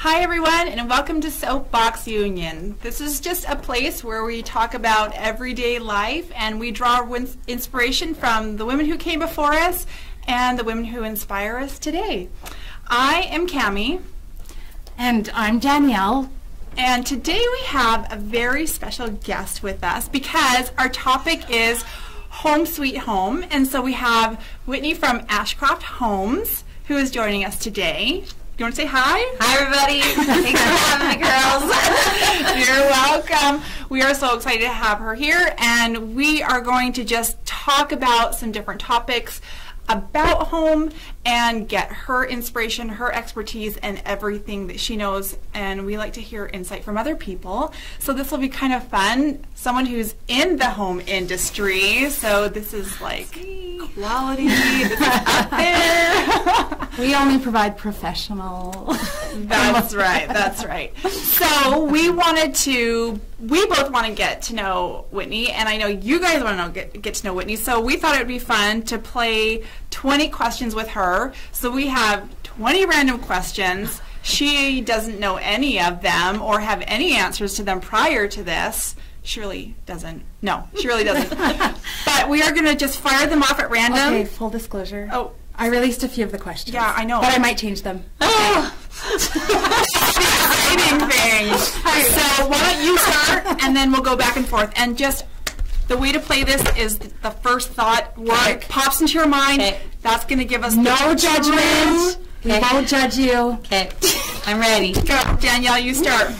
Hi everyone, and welcome to Soapbox Union. This is just a place where we talk about everyday life, and we draw inspiration from the women who came before us and the women who inspire us today. I am Cami. And I'm Danielle. And today we have a very special guest with us because our topic is Home Sweet Home. And so we have Whitney from Ashcroft Homes who is joining us today. You want to say hi? Hi, everybody. Thanks for having me, girls. You're welcome. We are so excited to have her here, and we are going to just talk about some different topics about home and get her inspiration, her expertise, and everything that she knows. And we like to hear insight from other people. So this will be kind of fun. Someone who's in the home industry. So this is like quality. This is up there. We only provide professional. That's right. That's right. So we both want to get to know Whitney, and I know you guys want to get to know Whitney. So we thought it would be fun to play 20 questions with her. So we have 20 random questions. She doesn't know any of them or have any answers to them prior to this. She really doesn't. No, she really doesn't. But we are going to just fire them off at random. Okay, full disclosure. Oh. I released a few of the questions. Yeah, I know. But I might change them. Oh. Exciting thing. So why don't you start, and then we'll go back and forth. And just the way to play this is the first thought word pops into your mind. Okay. That's going to give us No judgment. We won't judge you. Okay, I'm ready. Go, Danielle, you start.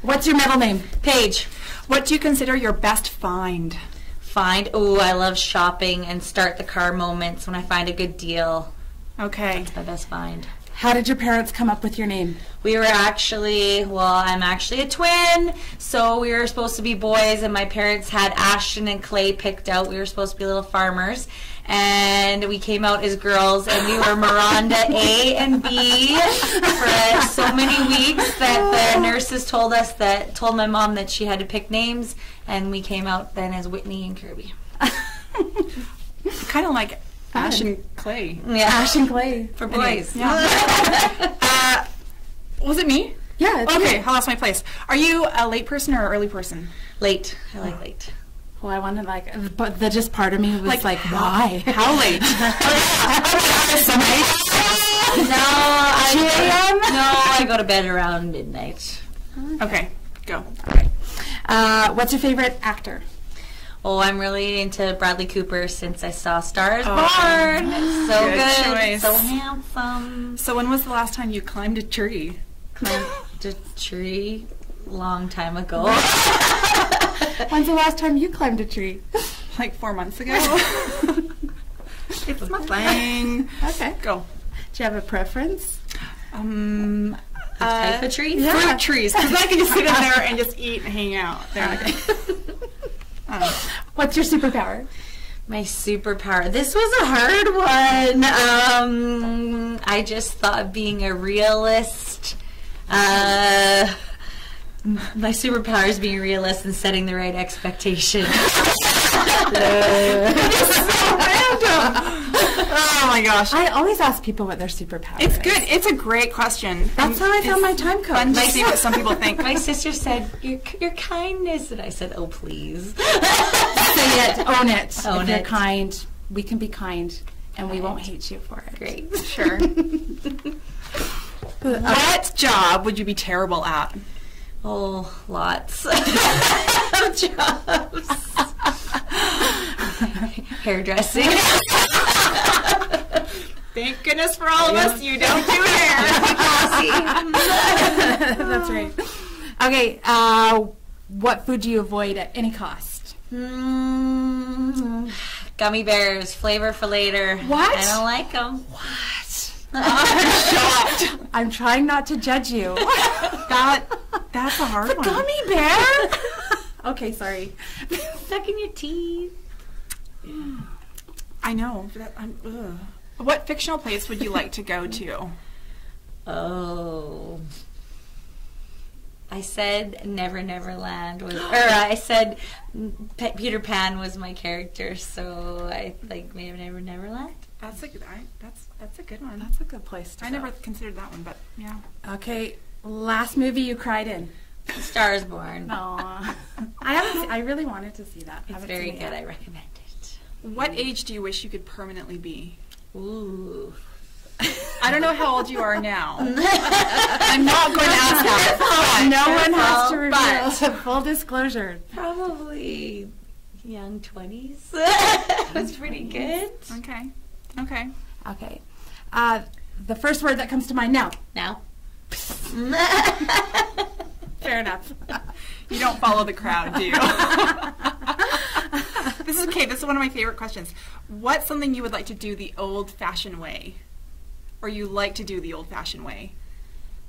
What's your middle name? Paige. What do you consider your best find? Find. Oh, I love shopping and start the car moments when I find a good deal. Okay. That's my best find. How did your parents come up with your name? We were I'm actually a twin, so we were supposed to be boys, and my parents had Ashton and Clay picked out. We were supposed to be little farmers, and we came out as girls, and we were Miranda A and B for so many weeks that the nurses told my mom that she had to pick names, and we came out then as Whitney and Kirby. Kind of like Ash and Clay. Yeah, Ash and Clay. for boys. Yeah. Was it me? Yeah. It's Okay, you. I lost my place. Are you a late person or an early person? Late. I like late. Well, I wanted but the just part of me was like why? How late? I go to bed around midnight. Okay, go. What's your favorite actor? Oh, I'm really into Bradley Cooper since I saw Star is Born. It's so Good good. choice. So handsome. So when was the last time you climbed a tree? Climbed a tree long time ago. When's the last time you climbed a tree? Like 4 months ago. It's my thing. Okay. Go. Do you have a preference? Type of tree? Yeah. Fruit trees, because I can just sit in there and just eat and hang out. There. What's your superpower? My superpower. This was a hard one. I just thought being a realist. My superpower is being a realist and setting the right expectations. Oh my gosh. I always ask people what their superpower is. It's good. It's a great question. That's how I found my time code. Fun to see what some people think. My sister said, your kindness. And I said, oh, please. Say it. Own it. Own if you're it. kind, we can be kind, and we won't hate you for it. Great. Sure. What job would you be terrible at? Oh, lots of jobs. Hairdressing. Thank goodness for all of us, you don't do hair. That's right. Okay, what food do you avoid at any cost? Gummy bears, flavor for later. What? I don't like them. I'm shocked. I'm trying not to judge you. That's a hard one. Gummy bear? Okay, sorry. Stuck in your teeth. I know. What fictional place would you like to go to? Oh. I said Never Never Land was, or I said Peter Pan was my character, so I like Never Never Land. That's a good. That's a good one. That's a good place to I go. never considered that one, but yeah. Okay, Last movie you cried in? Stars Born. Aw. I really wanted to see that. It's very good. I recommend it. What age do you wish you could permanently be? Ooh. I don't know how old you are now. I'm not going to ask that. No one has to but- reveal. Full disclosure. Probably young 20s. That's pretty good. Okay. Okay. Okay. The first word that comes to mind now. Now. Fair enough. You don't follow the crowd, do you? This is okay. This is one of my favorite questions. What's something you would like to do the old-fashioned way? Or you like to do the old-fashioned way?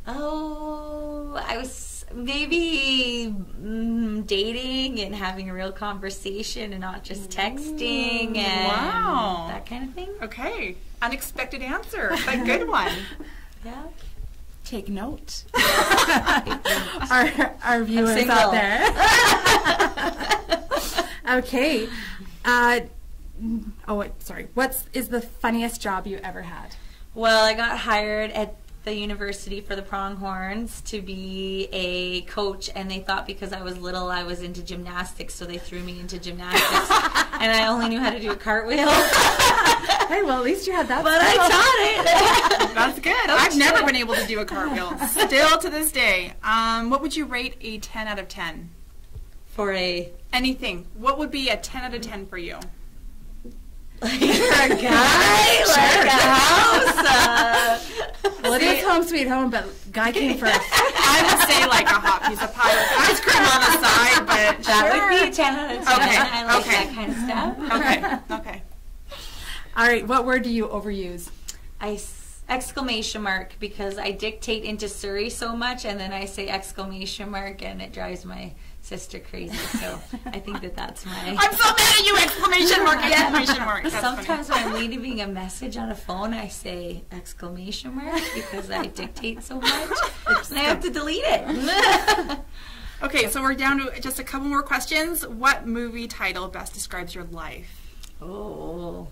Oh, I was maybe dating and having a real conversation and not just texting and wow. that kind of thing. Okay. Unexpected answer, but good one. Yeah. Take note. our viewers single. out there. Okay. Sorry. What is the funniest job you ever had? Well, I got hired at the university for the Pronghorns to be a coach, and they thought because I was little I was into gymnastics, so they threw me into gymnastics, and I only knew how to do a cartwheel. Hey, well, at least you had that. But I taught it. That's good. I've never been able to do a cartwheel. Still to this day. What would you rate a 10 out of 10? For a Anything. What would be a 10 out of 10 for you? for a guy, like a house. Well, it is home sweet home, but guy came first. I would say like a hot piece of pie with ice cream on the side, but That sure. would be a 10 out of 10. Okay, I like okay. that kind of stuff. Okay. All right, what word do you overuse? Exclamation mark, because I dictate into Surrey so much, and then I say exclamation mark, and it drives my sister crazy. So I think that's my. I'm so mad at you! Exclamation mark! Exclamation mark! That's Sometimes funny. when I'm leaving a message on a phone, I say exclamation mark because I dictate so much, and I have to delete it. Okay, so we're down to just a couple more questions. What movie title best describes your life? Oh.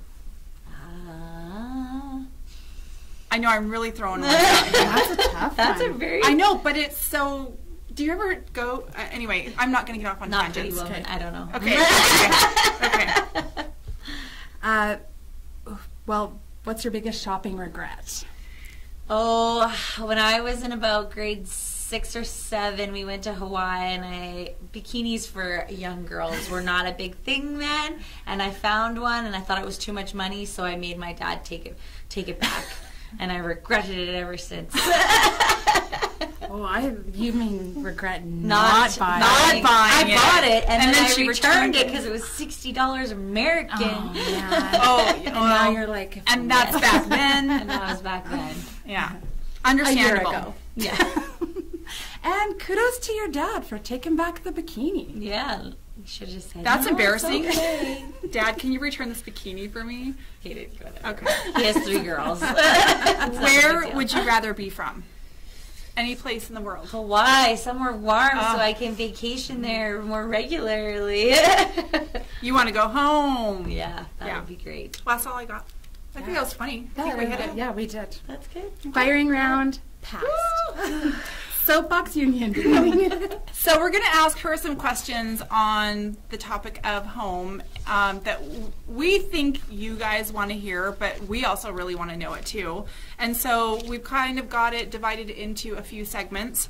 I know I'm really throwing one out. That's a tough That's one. a very. I know, but it's so. Do you ever go? Anyway, I'm not going to get off on Not Pretty tangents. Woman. I don't know. Okay. Well, what's your biggest shopping regret? Oh, when I was in about grade 6 or 7, we went to Hawaii, and bikinis for young girls were not a big thing then, and I found one, and I thought it was too much money, so I made my dad take it back, and I regretted it ever since. You mean regret Not buying? buying. I bought it, and then I she returned it it. because it was $60 American. Oh, yeah. Oh, And now you're like, and that's back then. And that was back then. Yeah, a year understandable. ago. Yeah. And kudos to your dad for taking back the bikini. Yeah. You should have just said That's "No, embarrassing. it's okay." Dad, can you return this bikini for me? He didn't go there. Okay. He has 3 girls. Where would you rather be from? Any place in the world. Hawaii, somewhere warm, so I can vacation there more regularly. You want to go home? Yeah, that Yeah. would be great. Well, that's all I got. I think that was funny. I think we hit it. Yeah, we did. That's good. Firing round passed. Soapbox Union. So we're going to ask her some questions on the topic of home that we think you guys want to hear, but we also really want to know it too. And so we've kind of got it divided into a few segments.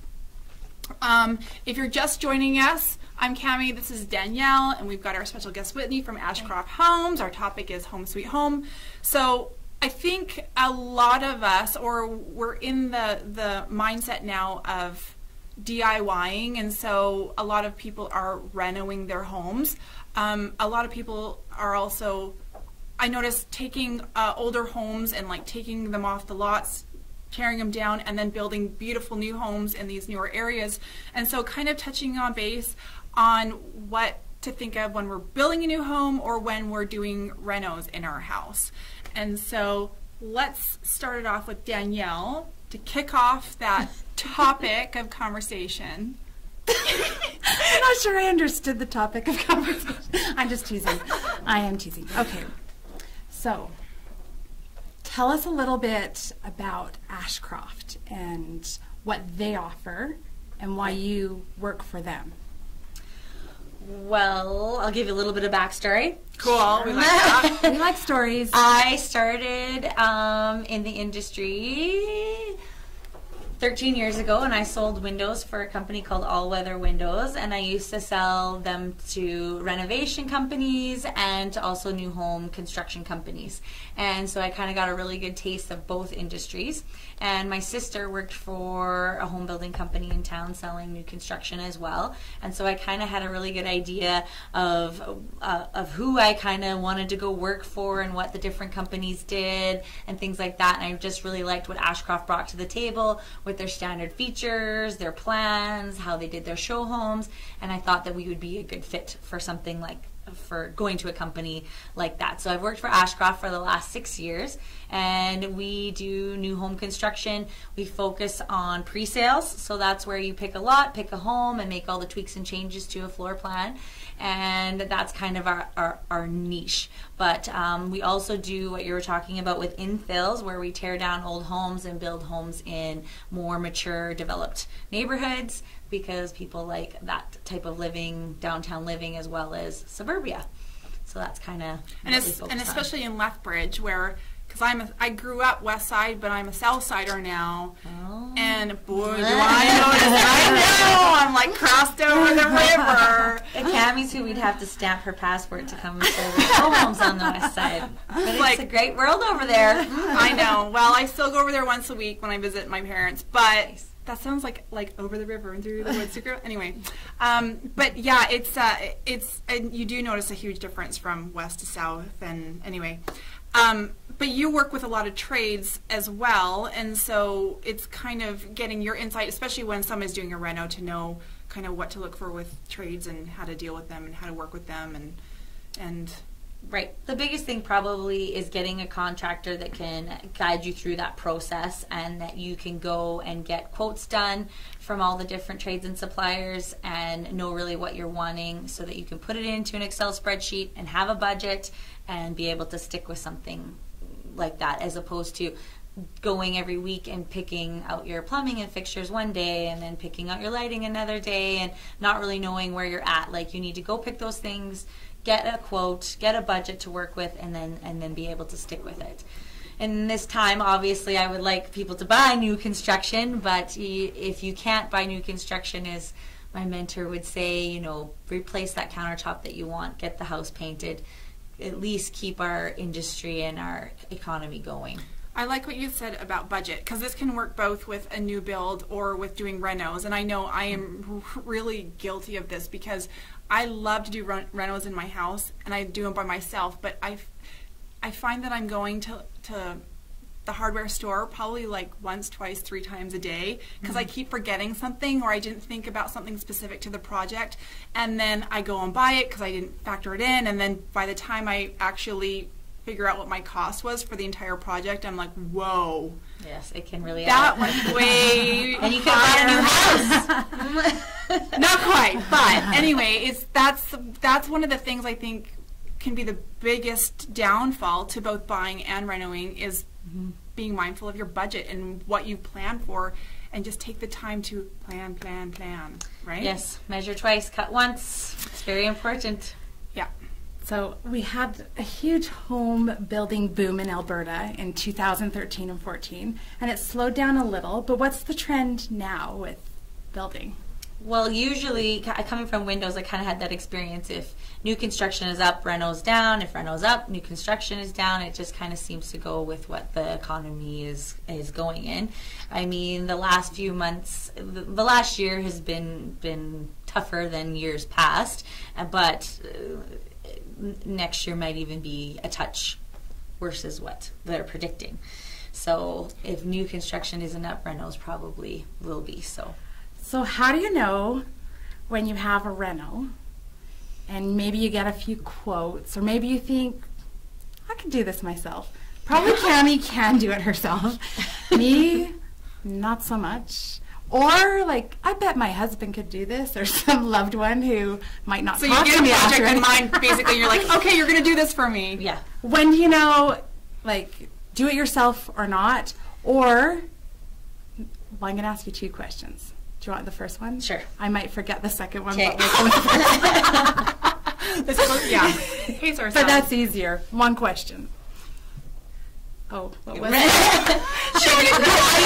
If you're just joining us, I'm Cami, this is Danielle, and we've got our special guest Whitney from Ashcroft Homes. Our topic is Home Sweet Home. So I think a lot of us, or we're in the mindset now of DIYing, and so a lot of people are renovating their homes. A lot of people are also, I noticed, taking older homes and like taking them off the lots, tearing them down, and then building beautiful new homes in these newer areas. And so kind of touching on base on what to think of when we're building a new home or when we're doing renos in our house. And so let's start it off with Danielle to kick off that topic of conversation. I'm not sure I understood the topic of conversation. I'm just teasing. I am teasing. Okay. So, tell us a little bit about Ashcroft and what they offer and why you work for them. Well, I'll give you a little bit of backstory. Cool. We like that. We like stories. I started in the industry 13 years ago, and I sold windows for a company called All Weather Windows, and I used to sell them to renovation companies and to also new home construction companies. And so I kind of got a really good taste of both industries. And my sister worked for a home building company in town selling new construction as well. And so I kind of had a really good idea of who I kind of wanted to go work for and what the different companies did and things like that. And I just really liked what Ashcroft brought to the table with their standard features, their plans, how they did their show homes. And I thought that we would be a good fit for something like for going to a company like that. So I've worked for Ashcroft for the last 6 years, and we do new home construction. We focus on pre-sales, so that's where you pick a lot, pick a home, and make all the tweaks and changes to a floor plan. And that's kind of our niche. But we also do what you were talking about with infills, where we tear down old homes and build homes in more mature, developed neighborhoods, because people like that type of living, downtown living, as well as suburbia. So that's kind of and especially in Lethbridge, where because I grew up West Side, but I'm a South Sider now, and boy, do I notice! I know I'm like crossed over the river. Cami's who we'd have to stamp her passport to come and show the homes on the West Side. But it's like a great world over there. I know. Well, I still go over there once a week when I visit my parents, but. That sounds like over the river and through the woods. Anyway, but yeah, it's and you do notice a huge difference from west to south. And anyway, but you work with a lot of trades as well, and so it's kind of getting your insight, especially when somebody's doing a reno, to know kind of what to look for with trades and how to deal with them and how to work with them and. Right. The biggest thing probably is getting a contractor that can guide you through that process, and that you can go and get quotes done from all the different trades and suppliers and know really what you're wanting, so that you can put it into an Excel spreadsheet and have a budget and be able to stick with something like that, as opposed to going every week and picking out your plumbing and fixtures one day and then picking out your lighting another day and not really knowing where you're at. Like, you need to go pick those things, get a quote, get a budget to work with, and then be able to stick with it. And this time, obviously, I would like people to buy new construction, but if you can't buy new construction, as my mentor would say, replace that countertop that you want, get the house painted, at least keep our industry and our economy going. I like what you said about budget, because this can work both with a new build or with doing renos. And I know I am really guilty of this, because I love to do renos in my house, and I do them by myself. But I find that I'm going to the hardware store probably like once, twice, 3 times a day, because I keep forgetting something, or I didn't think about something specific to the project, and then I go and buy it because I didn't factor it in, and then by the time I actually figure out what my cost was for the entire project, I'm like, whoa. Yes, it can really that went way and you could buy a new house. Not quite, but anyway, that's one of the things I think can be the biggest downfall to both buying and renoing, is being mindful of your budget and what you plan for, and just take the time to plan, right? Yes, measure twice, cut once. It's very important. Yeah. So we had a huge home building boom in Alberta in 2013 and 14, and it slowed down a little, but what's the trend now with building? Well, usually, coming from windows, I kind of had that experience. If new construction is up, reno's down. If reno's up, new construction is down. It just kind of seems to go with what the economy is going in. I mean, the last few months, the last year has been tougher than years past, but next year might even be a touch worse, is what they're predicting. So if new construction isn't up, renos probably will be. So how do you know when you have a reno, and maybe you get a few quotes, or maybe you think, I could do this myself? Probably Cami can do it herself. Me, not so much. Or, like, I bet my husband could do this, or some loved one who might not so talk you to me get a after project in it. mind, basically. You're like, okay, you're going to do this for me. yeah. When like, do it yourself or not, or Well, I'm going to ask you 2 questions. Do you want the first one? Sure. I might forget the second one. Okay. Yeah. Pace ourselves. But that's easier. 1 question. Oh, what was it? How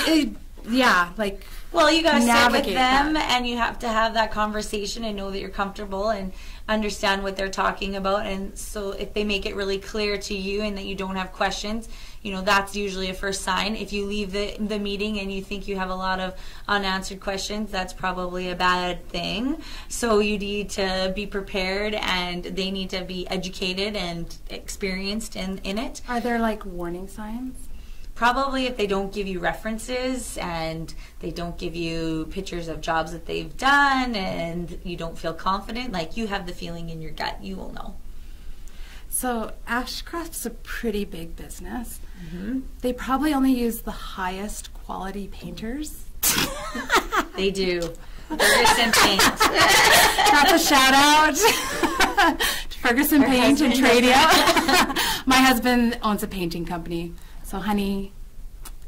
you decide? Yeah, like, Well, you got to sit with navigate them, that. and you have to have that conversation and know that you're comfortable and understand what they're talking about. And so, if they make it really clear to you and that you don't have questions, you know, that's usually a first sign. If you leave the meeting and you think you have a lot of unanswered questions, that's probably a bad thing. So you need to be prepared, and they need to be educated and experienced in it. are there like warning signs? Probably if they don't give you references and they don't give you pictures of jobs that they've done and you don't feel confident, like you have the feeling in your gut, you will know. So Ashcroft's a pretty big business. They probably only use the highest quality painters. They do. Ferguson Paint. That's a shout out to Ferguson Paint and Tradio. My husband owns a painting company. So, honey,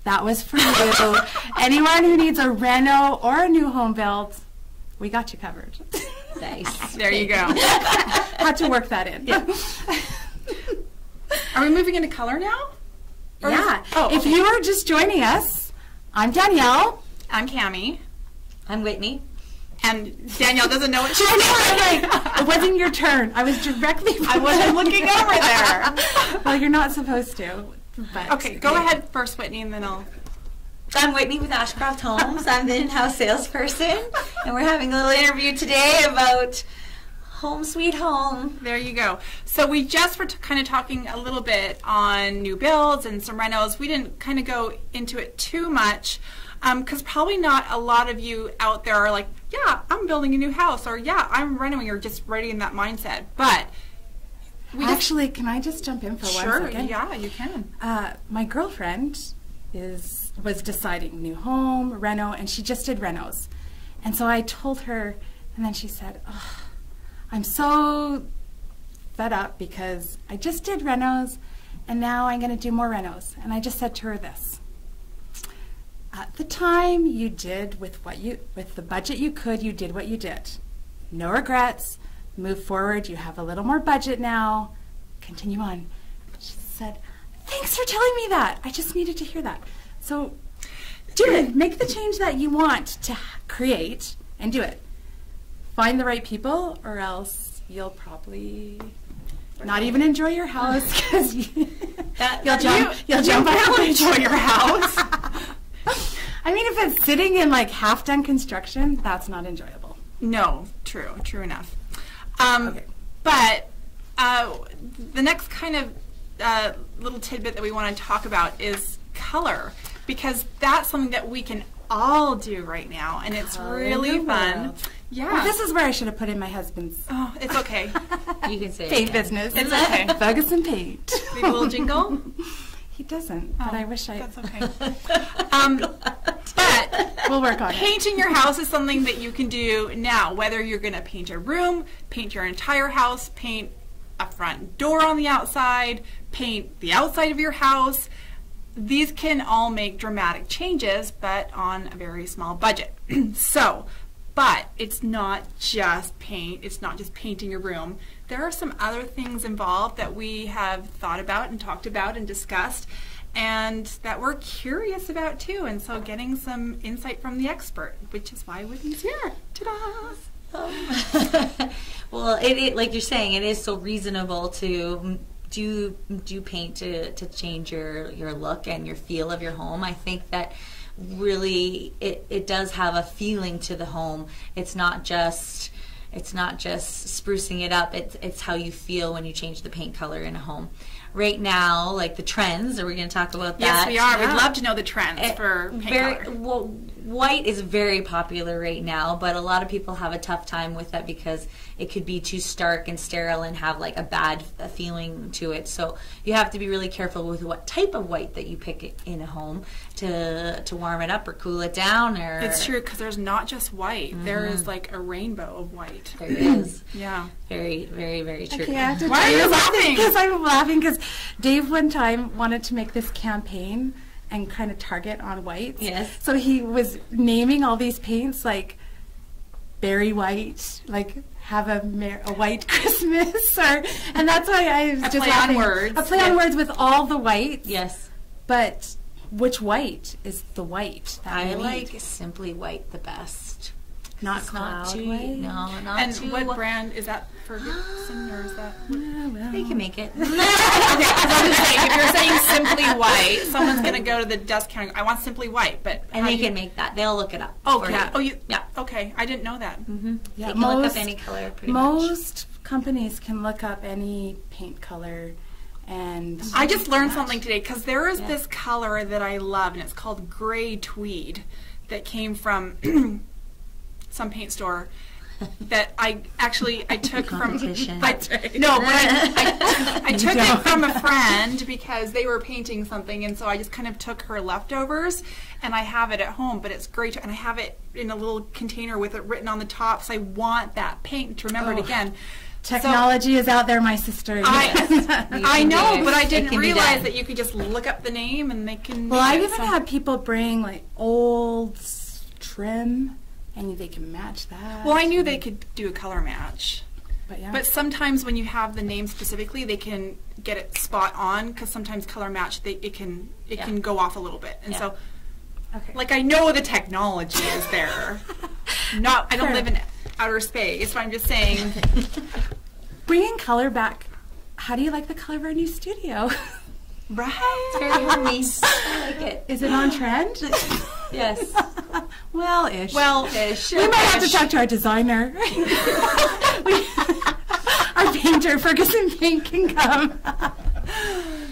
that was for you. Anyone who needs a reno or a new home build, we got you covered. Nice. There you go. Had to work that in. Yeah. Are we moving into color now? Or Yeah. Oh, If you are just joining us, I'm Danielle. I'm Cami. I'm Whitney. And Danielle doesn't know what she's I know, doing. I'm like, it wasn't your turn. I was directly. I wasn't looking over there. Well, you're not supposed to. But Okay, go ahead first, Whitney, and then I'll... I'm Whitney with Ashcroft Homes. I'm the in-house salesperson, and we're having a little interview today about Home Sweet Home. There you go. So we just were kind of talking a little bit on new builds and some renos. We didn't kind of go into it too much because probably not a lot of you out there are like, yeah, I'm building a new house, or yeah, I'm renoing, or just ready in that mindset. But we Actually, can I just jump in for 1 second? Sure, yeah, you can. My girlfriend was deciding new home, reno, and she just did renos. And so I told her, and then she said, oh, I'm so fed up because I just did renos, and now I'm going to do more renos. And I just said to her this: at the time you did with the budget you could, you did what you did. No regrets. Move forward. You have a little more budget now. Continue on. She said, thanks for telling me that. I just needed to hear that. So do it. Make the change that you want to create and do it. Find the right people, or else you'll probably not even enjoy your house because you'll jump out and enjoy your house. I mean, if it's sitting in like half-done construction, that's not enjoyable. No, true enough. Okay. But the next kind of little tidbit that we want to talk about is color, because that's something that we can all do right now, and it's really fun. Yeah. Well, this is where I should have put in my husband's Oh, it's okay. You can say paint it. business. It's okay. Ferguson Paint. Need a little jingle? He doesn't, but I wish I. That's okay. But We'll work on it. painting your house is something that you can do now, whether you're going to paint a room, paint your entire house, paint a front door on the outside, paint the outside of your house. These can all make dramatic changes, but on a very small budget. But it's not just paint, it's not just painting your room. There are some other things involved that we have thought about and talked about and discussed, and that we're curious about too. And so getting some insight from the expert, which is why Whitney's here. Ta-da! Well, it like you're saying, it is so reasonable to do paint to change your look and your feel of your home. I think that really it does have a feeling to the home. It's not just sprucing it up. It's how you feel when you change the paint color in a home. Right now, like the trends, are we going to talk about that? Yes, we are. Yeah. We'd love to know the trends for paint color. Well, white is very popular right now, but a lot of people have a tough time with that because it could be too stark and sterile and have like a bad feeling to it. So you have to be really careful with what type of white that you pick in a home to warm it up or cool it down. Or It's true, because there's not just white. There is like a rainbow of white. there is. Yeah. Very, very, very true. Okay, I have to Why tell are you laughing? Because I'm laughing because Dave one time wanted to make this campaign and kind of target on whites. Yes. So he was naming all these paints like berry white, like have a white Christmas, and that's why I was just play laughing. on words. A play on words with all the whites. Yes. But which white is the white that I we need? like Simply White the best. Not It's cloud too, white. no, not And too. what brand is that? Ferguson or is that? They can make it. Okay, 'cause I'm just saying, if you're saying Simply White, someone's gonna go to the desk counter. I want Simply White, but And how they do you- can make that. They'll look it up. Oh, for yeah. you. Oh, you. Yeah. Okay, I didn't know that. Mm-hmm. Yeah, They can look up any color pretty much. Most companies can look up any paint color, and I just learned something today because there is Yeah. this color that I love, and it's called gray tweed, that came from some paint store. That I took from. Competition. No, but I took it from a friend because they were painting something, and so I just kind of took her leftovers, and I have it at home. But it's great, and I have it in a little container with it written on the top. So I want that paint to remember it again. technology is out there, my sister. I know, do. but I It didn't can be realize done. that you could just look up the name and they can. Well, make I've it even some- had people bring like old trim, and they can match that. Well, I knew they could do a color match. But yeah. But sometimes when you have the name specifically, they can get it spot on because sometimes color match it can go off a little bit, and so okay. like I know the technology is there. I don't live in outer space, but I'm just saying. Bringing color back. How do you like the color of our new studio? Right. It's very nice. I like it. Is it on trend? Yes. Well, ish. Ish. We might have to talk to our designer. Our painter, Ferguson Paint, can come.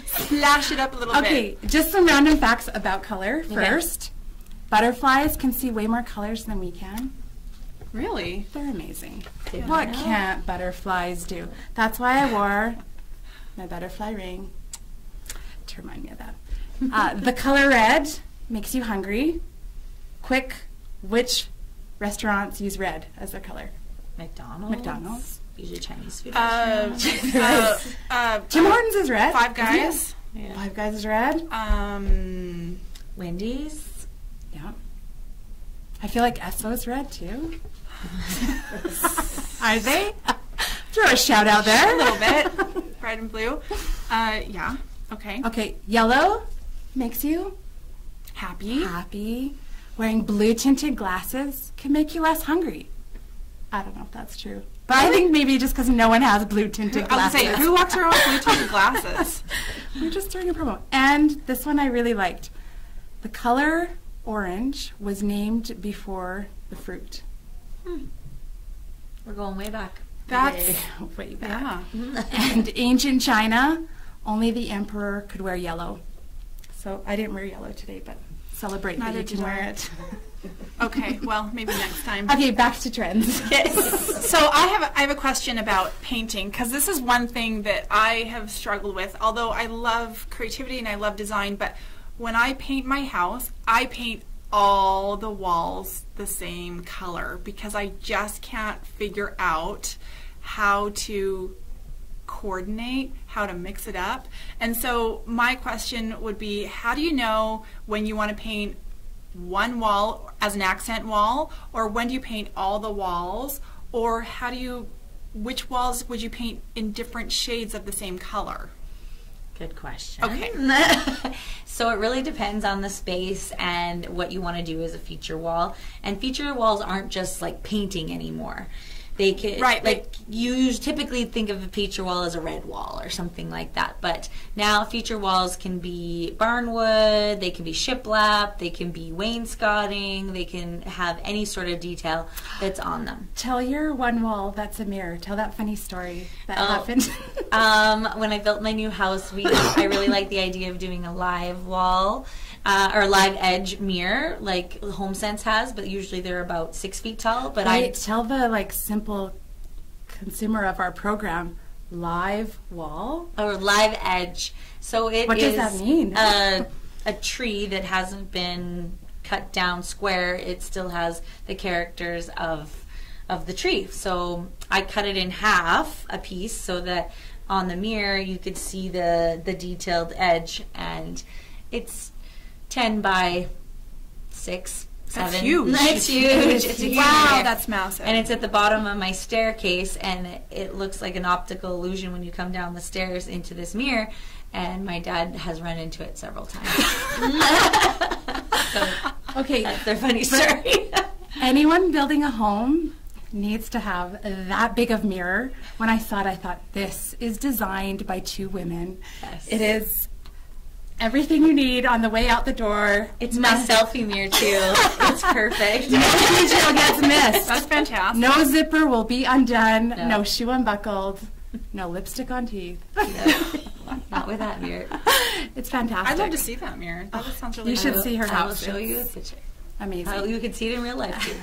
Splash it up a little Okay, bit. just some random facts about color first. Butterflies can see way more colors than we can. Really? They're amazing. Didn't What know. can't butterflies do? That's why I wore my butterfly ring to remind me of that. The color red makes you hungry. Quick, which restaurants use red as their color? McDonald's. Usually Chinese food. Tim Hortons is red. Five Guys. Yeah. Five Guys is red. Wendy's. Yeah. I feel like Esso is red too. Are they? Throw a shout out there. A little bit. Red and blue. Yeah. Okay. Okay, yellow makes you Happy. happy. Wearing blue tinted glasses can make you less hungry. I don't know if that's true. But I think maybe just because no one has blue tinted I was glasses. gonna say, who walks around with blue tinted glasses? We're just doing a promo. And this one I really liked. The color orange was named before the fruit. We're going way back. That's way back. yeah. And ancient China, only the emperor could wear yellow. So I didn't wear yellow today, but celebrate Neither that you did can I. wear it. Okay. Well, maybe next time. Okay, back to trends. So I have a question about painting because this is one thing that I have struggled with. Although I love creativity and I love design, but when I paint my house, I paint all the walls the same color because I just can't figure out how to coordinate, how to mix it up. And so my question would be, how do you know when you want to paint one wall as an accent wall, or when do you paint all the walls, or which walls would you paint in different shades of the same color? Good question. Okay. So it really depends on the space and what you want to do as a feature wall. And feature walls aren't just like painting anymore. They can, Right, like you typically think of a feature wall as a red wall or something like that. But now feature walls can be barnwood, they can be shiplap, they can be wainscoting, they can have any sort of detail that's on them. Tell your one wall that's a mirror. Tell that funny story that happened. When I built my new house, I really like the idea of doing a live wall or live edge mirror like HomeSense has, but usually they're about 6 feet tall. But Wait, tell the simple consumer of our program, live wall. or live edge. So it What does is that mean? a tree that hasn't been cut down square. It still has the characters of the tree. So I cut it in half a piece so that on the mirror you could see the detailed edge, and it's 10 by 6, 7. That's huge. It's huge. It's a huge Wow, mirror. that's massive. And it's at the bottom of my staircase, and it looks like an optical illusion when you come down the stairs into this mirror. And my dad has run into it several times. So Okay, that's their funny story. anyone building a home needs to have that big of mirror. When I saw it, I thought, this is designed by 2 women. Yes. It is everything you need on the way out the door. It's my selfie mirror too. It's perfect. No detail gets missed. That's fantastic. No zipper will be undone. No. No shoe unbuckled. No lipstick on teeth. No, not with that mirror. It's fantastic. I'd love to see that mirror. That sounds really You should cool. see her I will house. show you a It's picture. amazing. You can see it in real life too.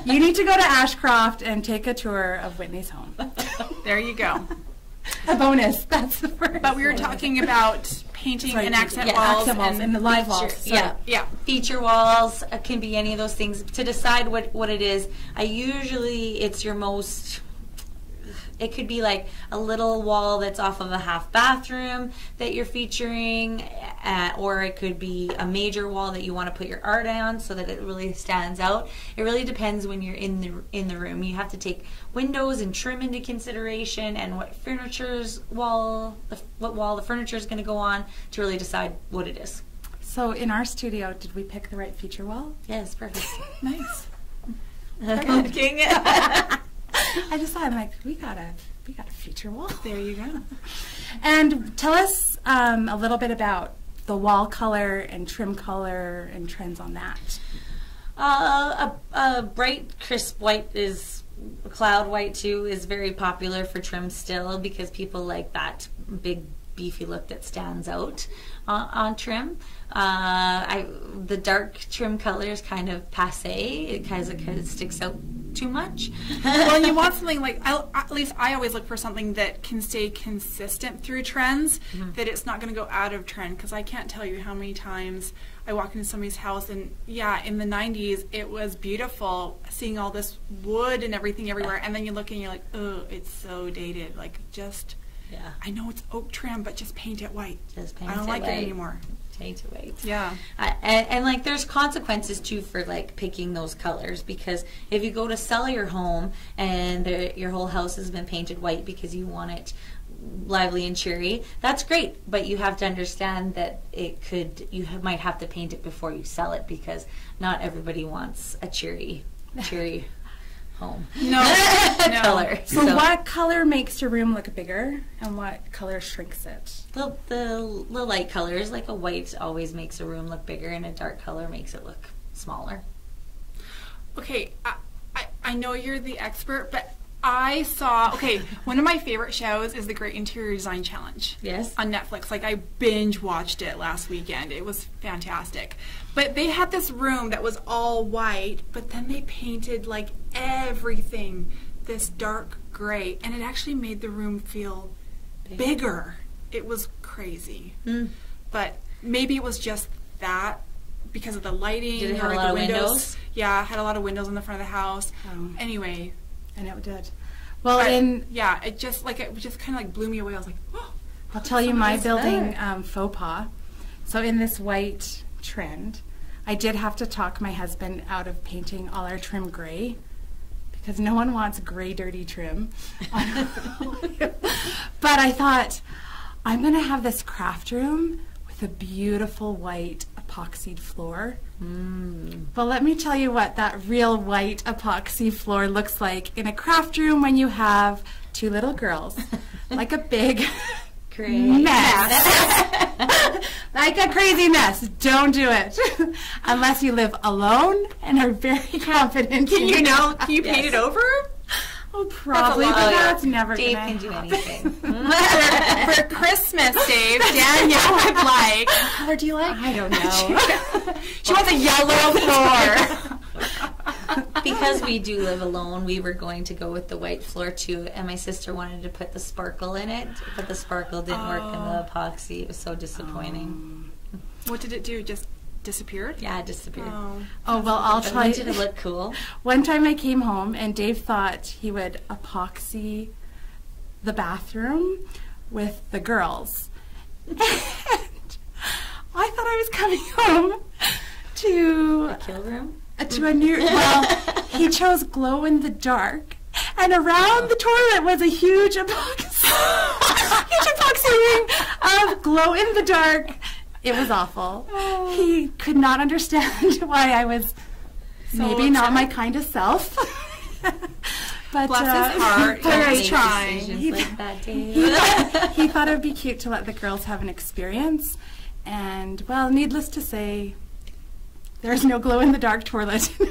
You need to go to Ashcroft and take a tour of Whitney's home. There you go. A bonus. That's the first. But we were talking about painting Sorry, and accent yeah, walls. accent walls and the live walls. Sorry. Yeah. Yeah. Feature walls can be any of those things. To decide what it is, it's your most. It could be like a little wall that's off of a half bathroom that you're featuring, or it could be a major wall that you want to put your art on so that it really stands out. It really depends when you're in the room. You have to take windows and trim into consideration, and what wall the furniture is going to go on to really decide what it is. So in our studio, did we pick the right feature wall? Yes, perfect. Nice. Looking. I just thought, I'm like, we got a feature wall. There you go. And tell us a little bit about the wall color and trim color and trends on that. A bright, crisp white cloud white too is very popular for trim still, because people like that big beefy look that stands out on trim. The dark trim color is kind of passé. It kind of sticks out too much. Well, and you want something like, at least I always look for something that can stay consistent through trends, that it's not going to go out of trend, because I can't tell you how many times I walk into somebody's house and, yeah, in the 90s, it was beautiful seeing all this wood and everything everywhere, and then you look and you're like, oh, it's so dated. Like, just, Yeah. I know it's oak trim, but just paint it white. Just paint I don't it like white. it anymore. Paint it white. Yeah. And like there's consequences too for like picking those colors, because if you go to sell your home and your whole house has been painted white because you want it lively and cheery, that's great, but you have to understand that might have to paint it before you sell it, because not everybody wants a cheery home. No. Color. So what color makes your room look bigger and what color shrinks it? The light colors, like a white always makes a room look bigger, and a dark color makes it look smaller. Okay, I know you're the expert, but I saw, one of my favorite shows is the Great Interior Design Challenge. Yes. On Netflix. Like, I binge watched it last weekend. It was fantastic. But they had this room that was all white, but then they painted, like, everything this dark gray, and it actually made the room feel bigger. It was crazy. But maybe it was just that because of the lighting. Did it have or a the lot of windows. windows? Yeah, it had a lot of windows in the front of the house. Anyway. I know it did. Well, But, it just kind of like blew me away. I was like, oh. I'll tell you my That's building faux pas. So in this white trend, I did have to talk my husband out of painting all our trim gray, because no one wants gray dirty trim. But I thought, I'm going to have this craft room with a beautiful white epoxied floor. But let me tell you what that real white epoxy floor looks like in a craft room when you have 2 little girls. Like a big mess. Like a crazy mess. Don't do it. Unless you live alone and are very confident. Can you paint it over? Oh, probably, but that's never Dave gonna can do happen. anything. For Christmas, Dave, Danielle would like. What color do you like? I don't know. She wants a yellow floor. Because we do live alone, we were going to go with the white floor too, and my sister wanted to put the sparkle in it, but the sparkle didn't work in the epoxy. It was so disappointing. What did it do? Just disappeared? Yeah, it disappeared. Oh, well, I'll But try. did it look cool? One time I came home and Dave thought he would epoxy the bathroom with the girls. And I thought I was coming home to Kill room? to a new. Well, he chose glow in the dark, and around the toilet was a huge epoxy ring of glow in the dark. It was awful. Oh. He could not understand why I was maybe not my kindest self. But, Bless his heart. but He's he's trying. Decisions like that, Dave. he thought it would be cute to let the girls have an experience. And, well, needless to say, there's no glow-in-the-dark toilet in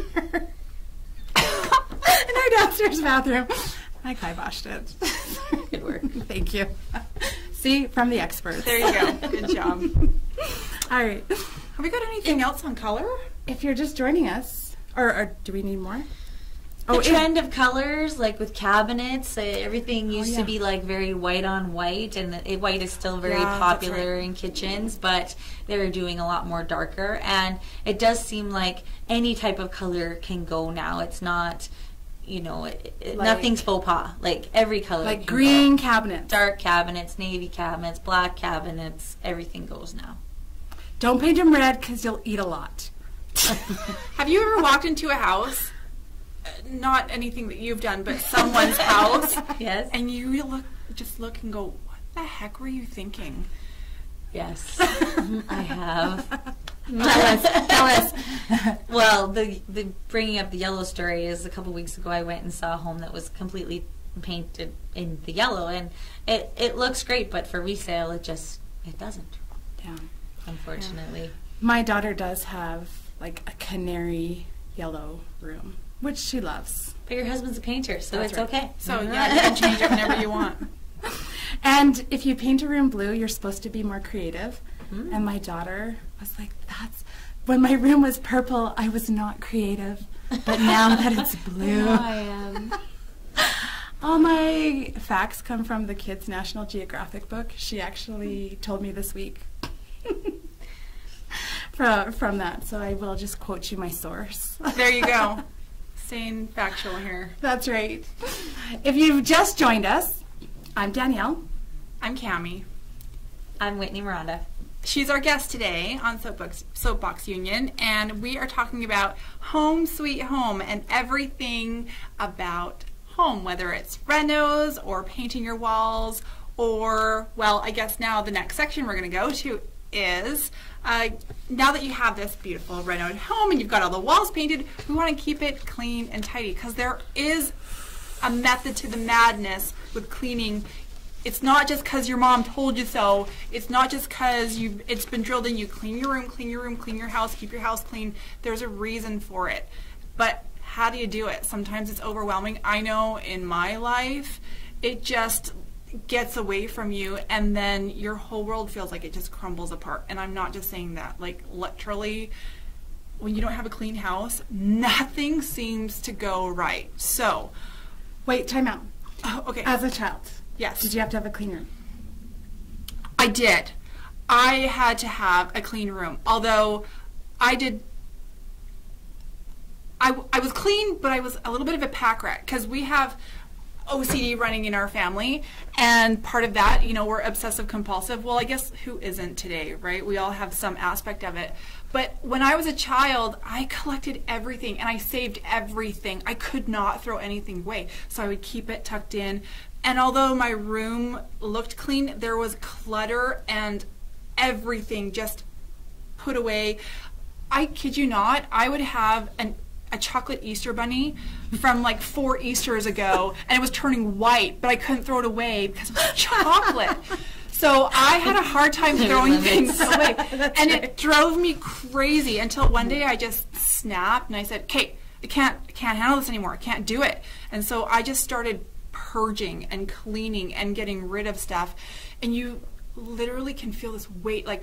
our downstairs bathroom. I kiboshed it. Good work. Thank you. See, from the experts. There you go. Good job. All right. Have we got anything else on color? If you're just joining us, or do we need more? The trend of colors, like with cabinets, everything used yeah. to be like very white on white, and white is still very Yeah, that's popular right. in kitchens, but they're doing a lot more darker, and it does seem like any type of color can go now. It's not, nothing's faux pas. Like every color, Like can green go. cabinets. Dark cabinets, navy cabinets, black cabinets, everything goes now. Don't paint them red because you'll eat a lot. Have you ever walked into a house, not anything that you've done, but someone's house, Yes. and you look and go, what the heck were you thinking? Yes, I have. Tell us. Well, the bringing up the yellow story is a couple weeks ago I went and saw a home that was completely painted in the yellow, and it looks great, but for resale it doesn't, Yeah. unfortunately. My daughter does have like a canary yellow room, which she loves. But your husband's a painter, so That's it's right. okay. So yeah, you can change it whenever you want. And if you paint a room blue, you're supposed to be more creative. Mm. And my daughter was like, when my room was purple, I was not creative. But now that it's blue. I am. All my facts come from the Kids National Geographic book. She actually told me this week from that. So I will just quote you my source. There you go. Staying factual here. That's right. If you've just joined us, I'm Danielle. I'm Cami. I'm Whitney Miranda. She's our guest today on Soapbox Union, and we are talking about home sweet home and everything about home, whether it's renos or painting your walls, or, well, I guess now the next section we're going to go to is, now that you have this beautiful renovated home and you've got all the walls painted, we want to keep it clean and tidy, because there is a method to the madness with cleaning. It's not just because your mom told you so. It's not just because it's been drilled in you. Clean your room, clean your room, clean your house, keep your house clean. There's a reason for it. But how do you do it? Sometimes it's overwhelming. I know in my life, it just gets away from you, and then your whole world feels like it just crumbles apart. And I'm not just saying that. Like, literally, when you don't have a clean house, nothing seems to go right. So, Wait, time out. okay. As a child, Yes. did you have to have a clean room? I did. I had to have a clean room. Although I was clean, but I was a little bit of a pack rat, because we have OCD running in our family, and part of that, we're obsessive compulsive. Well, I guess who isn't today, right? We all have some aspect of it. But when I was a child, I collected everything and I saved everything. I could not throw anything away, so I would keep it tucked in. And although my room looked clean, there was clutter and everything just put away. I kid you not, I would have a chocolate Easter bunny from like 4 Easters ago, and it was turning white, but I couldn't throw it away because it was chocolate. So I had a hard time throwing things away, and it drove me crazy until one day I just snapped and I said, "Okay, I can't handle this anymore. I can't do it." And so I just started purging and cleaning and getting rid of stuff, and you literally can feel this weight, like,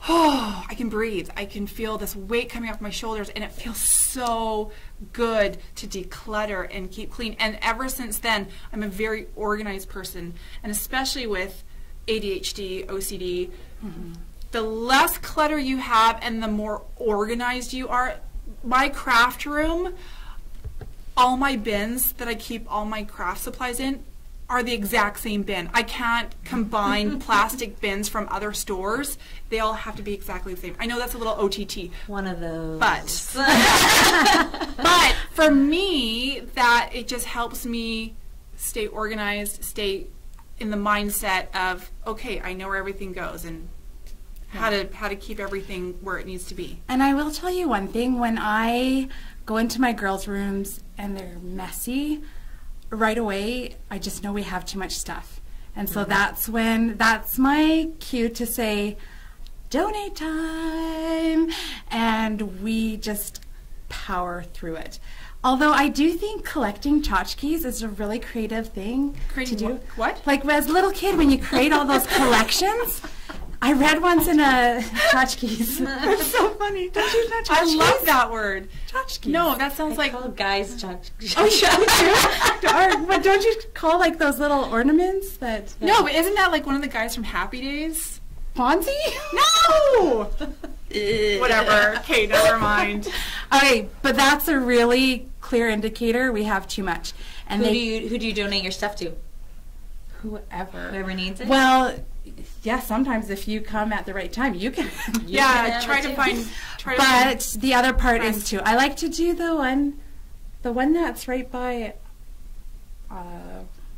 oh, I can breathe. I can feel this weight coming off my shoulders, and it feels so good to declutter and keep clean. And ever since then, I'm a very organized person, and especially with ADHD, OCD, the less clutter you have and the more organized you are. My craft room, all my bins that I keep all my craft supplies in, are the exact same bin. I can't combine plastic bins from other stores. They all have to be exactly the same. I know that's a little OTT. One of those. But for me, that it just helps me stay organized, stay in the mindset of, okay, I know where everything goes and how to keep everything where it needs to be. And I will tell you one thing, when I go into my girls' rooms and they're messy, right away, I just know we have too much stuff. And so that's my cue to say, donate time, and we just power through it. Although I do think collecting tchotchkes is a really creative thing to do. What? Like as a little kid, when you create all those collections. I read once in a tchotchkes. It's so funny. Don't you know tchotchkes? I love that word. Tchotchkes. No, that sounds like guys tchotchkes. Oh, yeah. But don't you call like those little ornaments that? No, but isn't that like one of the guys from Happy Days? Fonzie? No. Whatever. Okay, never mind. Okay, but that's a really clear indicator we have too much. And who do you donate your stuff to? Whoever needs it. Well, yeah. Sometimes if you come at the right time, you can. Try to find. But the other part is too. I like to do the one that's right by.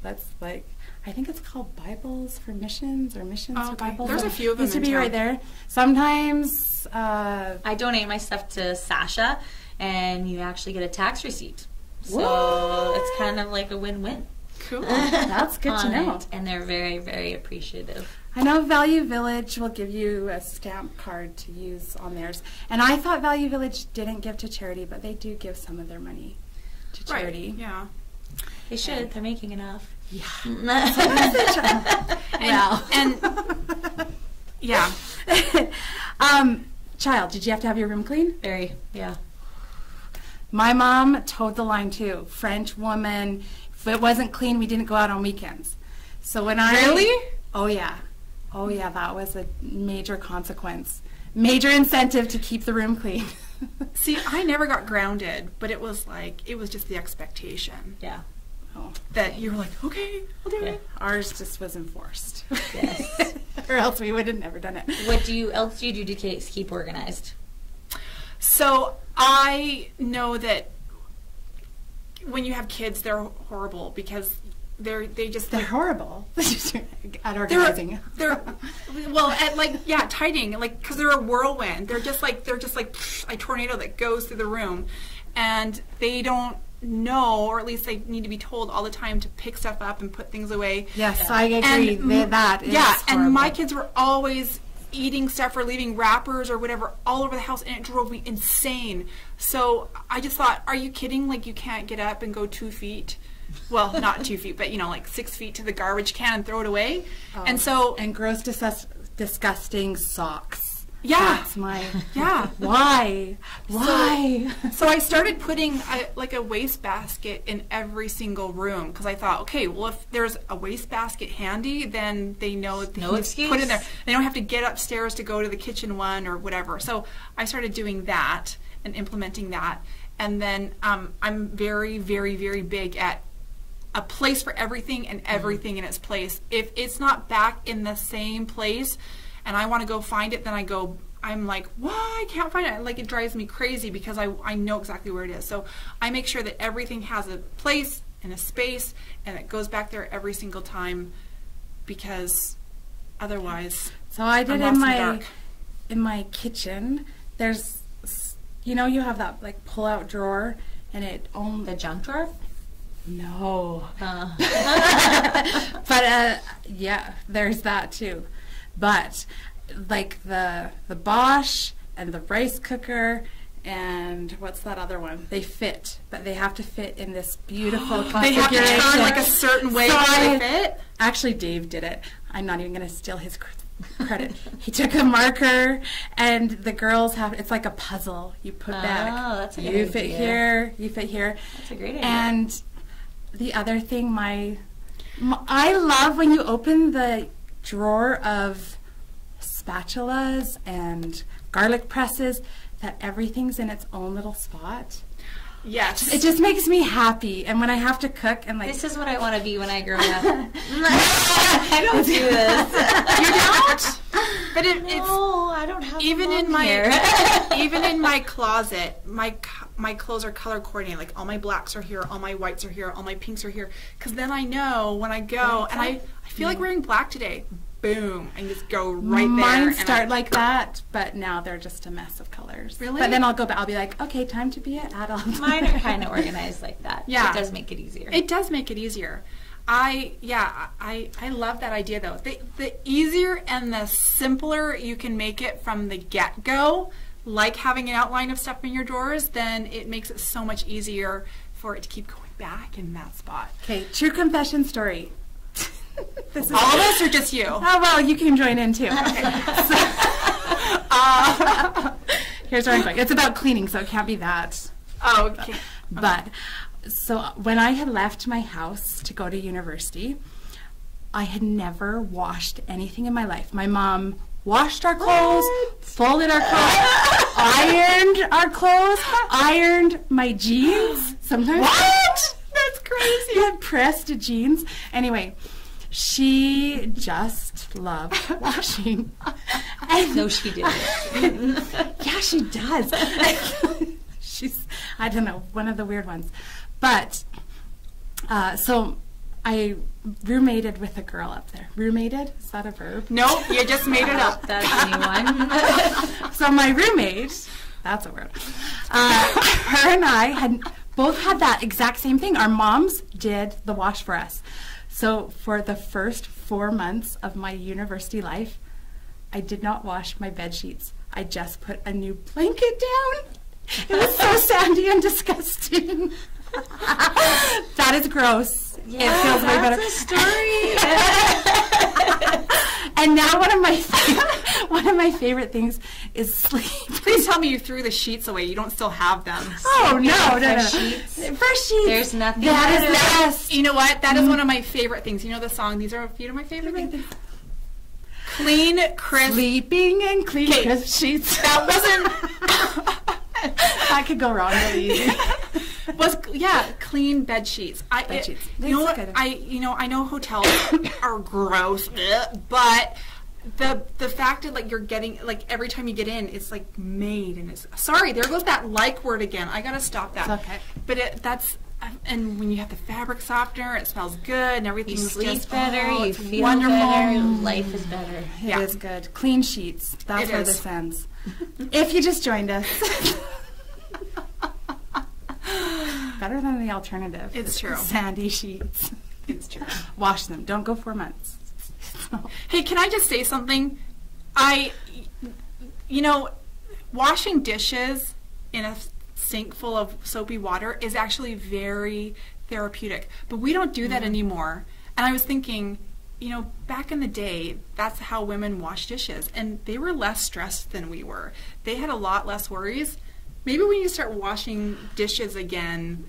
That's like. I think it's called Bibles for Missions or Missions for Bibles. There's a few of them. Used to be right there. Sometimes I donate my stuff to Sasha, and you actually get a tax receipt. So what? It's kind of like a win-win. Cool. That's good to know. And they're very, very appreciative. I know Value Village will give you a stamp card to use on theirs. And I thought Value Village didn't give to charity, but they do give some of their money to charity. Right. Yeah. They should. They're making enough. Yeah. Yeah. Child, did you have to have your room clean? Very, yeah. My mom towed the line too. French woman. If it wasn't clean, we didn't go out on weekends. So when Really? Oh yeah, that was a major consequence. Major incentive to keep the room clean. See, I never got grounded, but it was just the expectation. Yeah. Oh. That you were like, okay, I'll do it. Ours just was enforced. Yes. Or else we would have never done it. What else do you do to keep organized? So I know that when you have kids, they're horrible because they're horrible at organizing. They're tidying, like, because they're a whirlwind. They're just like a tornado that goes through the room, and they don't know, or at least they need to be told all the time to pick stuff up and put things away. Yes, I agree. That is horrible. And my kids were always eating stuff or leaving wrappers or whatever all over the house, and it drove me insane. So I just thought, are you kidding? Like, you can't get up and go 2 feet. Well, not 2 feet, but like 6 feet to the garbage can and throw it away. And gross, disgusting socks. Yeah. That's my... Yeah. Why? So I started putting a wastebasket in every single room, because I thought, okay, well, if there's a wastebasket handy, then they know to put in there. They don't have to get upstairs to go to the kitchen one or whatever. So I started doing that and implementing that. And then I'm very, very, very big at a place for everything and everything in its place. If it's not back in the same place and I want to go find it, then I'm like, why? I can't find it. Like, it drives me crazy because I know exactly where it is. So I make sure that everything has a place and a space, and it goes back there every single time, because otherwise, so I did in my kitchen. There's, you have that like pull-out drawer, and the junk drawer. No. But yeah, there's that too. But like the Bosch and the rice cooker and what's that other one? They fit, but they have to fit in this beautiful configuration. They have to turn like a certain way so they fit? Actually, Dave did it. I'm not even going to steal his credit. He took a marker, and the girls it's like a puzzle. You put back. Oh, that's a good idea. You fit here, you fit here. That's a great idea. And the other thing, I love when you open the drawer of spatulas and garlic presses, that everything's in its own little spot. Yes. It just makes me happy. And when I have to cook and like... This is what I want to be when I grow up. I don't do this. You don't? But it's... No, I don't have Even long in my hair. even in my closet, my clothes are color coordinated. Like all my blacks are here, all my whites are here, all my pinks are here. Because then I know when I go and I feel like wearing black today. Boom, and just go right there. Mine start like that, but now they're just a mess of colors. Really? But then I'll go back. I'll be like, okay, time to be an adult. Mine are kind of organized like that. Yeah. It does make it easier. It does make it easier. I love that idea though. The easier and the simpler you can make it from the get-go, like having an outline of stuff in your drawers, then it makes it so much easier for it to keep going back in that spot. Okay, true confession story. This is All of us or just you? Oh, well, you can join in too. Okay. Here's where I'm going. It's about cleaning, so it can't be that. Oh, okay. But, so when I had left my house to go to university, I had never washed anything in my life. My mom washed our clothes, folded our clothes, ironed our clothes, ironed my jeans. Sometimes. What? That's crazy. Yeah, pressed jeans. Anyway, she just loved washing. No, she didn't. Yeah, she does. She's, I don't know, one of the weird ones. But, so I roommated with a girl up there. Roommated? Is that a verb? No, you just made it up. That's a new one. So my roommate, that's a word, her and I had both had that exact same thing. Our moms did the wash for us. So for the first 4 months of my university life, I did not wash my bed sheets. I just put a new blanket down. It was so sandy and disgusting. That is gross. Yeah, it feels way better. that's a story. And now one of my favorite things is sleep. Please tell me you threw the sheets away. You don't still have them. Oh no. Fresh sheets. Fresh sheets. There's nothing That is better. the best. You know what? That is one of my favorite things. You know the song, these are a few of my favorite things. Clean, crisp. Sleeping and clean Okay. crisp sheets. That wasn't... I could go wrong really easy. Clean bed sheets. Bed sheets. You know That's what? good. I know hotels are gross, but the fact that like you're getting like every time you get in, it's like made and it's sorry. There goes that like word again. I gotta stop that. It's okay. But that's. And when you have the fabric softener, it smells good and You everything's sleep just better, you it's feel wonderful. better, life is better. It Yeah. is good. Clean sheets. That's It where is. this ends. If you just joined us. Better than the alternative. It's true. Sandy sheets. It's true. Wash them. Don't go 4 months. Hey, can I just say something? Washing dishes in a sink full of soapy water is actually very therapeutic. But we don't do that anymore. And I was thinking, back in the day, that's how women wash dishes. And they were less stressed than we were. They had a lot less worries. Maybe we need to start washing dishes again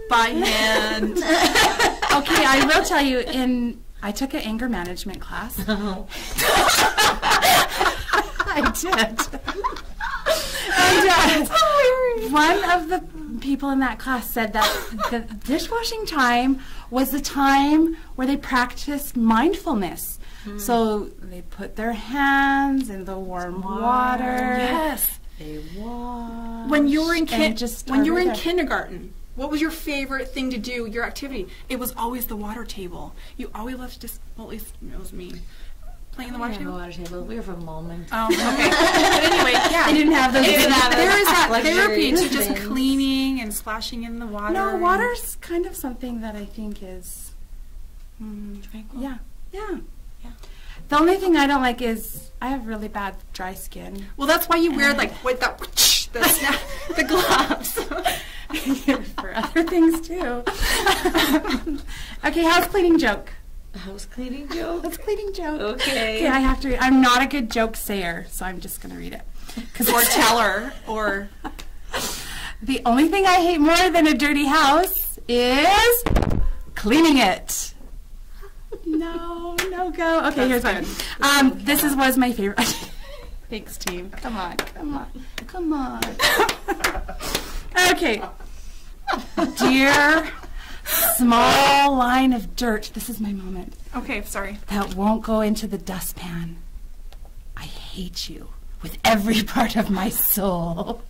by hand. Okay, I will tell you, I took an anger management class. I did. And one of the people in that class said that the dishwashing time was the time where they practiced mindfulness. So they put their hands in the warm water. Yes. They wash. When you were in there. kindergarten, what was your favorite thing to do, your activity? It was always the water table. You always loved to just, well, at least it was me, playing the water table. We were from Moment. Oh, okay. But anyway, yeah. I didn't have those. There is that therapy to luxurious just things. cleaning and splashing in the water. No, and- water's kind of something that I think is, Tranquil. yeah. Yeah. The only thing I don't like is I have really bad dry skin. Well, that's why you wear like with the gloves. For other things too. Okay, house cleaning joke. House cleaning joke. House cleaning joke. Okay. Okay, I have to. I'm not a good joke sayer, so I'm just gonna read it. Or teller, or The only thing I hate more than a dirty house is cleaning it. No go. Okay, here's one. This was my favorite. Thanks, team. Come on. Okay. Dear small line of dirt, this is my moment, Okay, sorry. that won't go into the dustpan. I hate you with every part of my soul.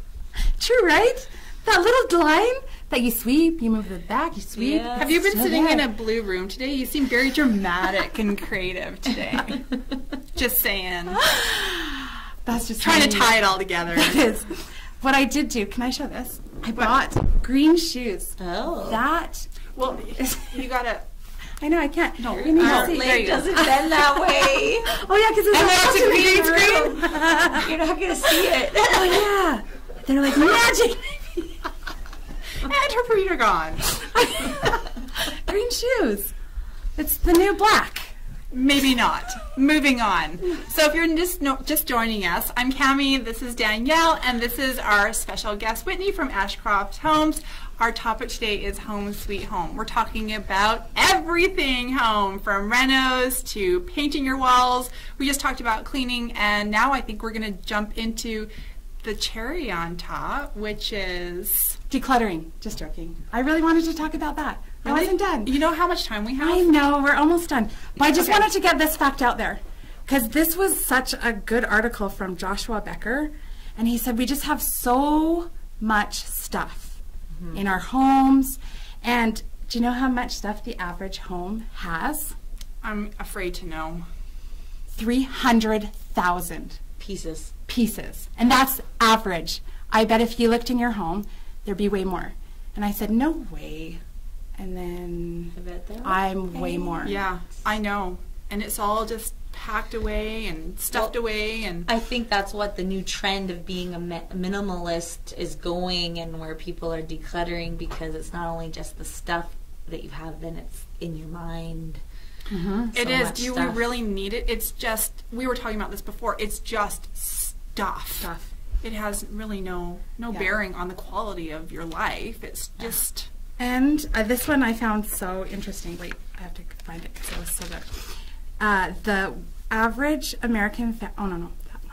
True, right? That little line that you sweep, you move it back, you sweep. Yeah. Have you been Still sitting there. in a blue room today? You seem very dramatic and creative today. Just saying. That's just Trying to me. tie it all together. It is. What I did do, can I show this? I bought green shoes. Oh. That, Well, you gotta. I know I can't. No, you need to Our see. there leg you go. doesn't bend that way. Oh yeah, because And it's then a it's a green green screen. You're not going to see it. Oh yeah. They're like magic. And her feet are gone. Green shoes. It's the new black. Maybe not. Moving on. So if you're just joining us, I'm Cami, this is Danielle, and this is our special guest, Whitney from Ashcroft Homes. Our topic today is Home Sweet Home. We're talking about everything home, from renos to painting your walls. We just talked about cleaning, and now I think we're going to jump into the cherry on top, which is... Decluttering. Just joking. I really wanted to talk about that. I wasn't done. You know how much time we have? I know, we're almost done. But I just Okay. wanted to get this fact out there, because this was such a good article from Joshua Becker, and he said we just have so much stuff in our homes. And do you know how much stuff the average home has? I'm afraid to know. 300,000 Pieces. pieces. And that's average. I bet if you looked in your home, there'd be way more. And I said, no way. And then I bet there I'm way more. Yeah, I know. And it's all just packed away and stuffed away. And I think that's what the new trend of being a minimalist is going, and where people are decluttering, because it's not only just the stuff that you have, then it's in your mind. Mhm. it so is. much Do stuff. we really need it? It's just, we were talking about this before, it's just stuff. Stuff. It has really no Yeah. bearing on the quality of your life. It's just... And this one I found so interesting. Wait, I have to find it because it was so good. The average American oh no, not that one.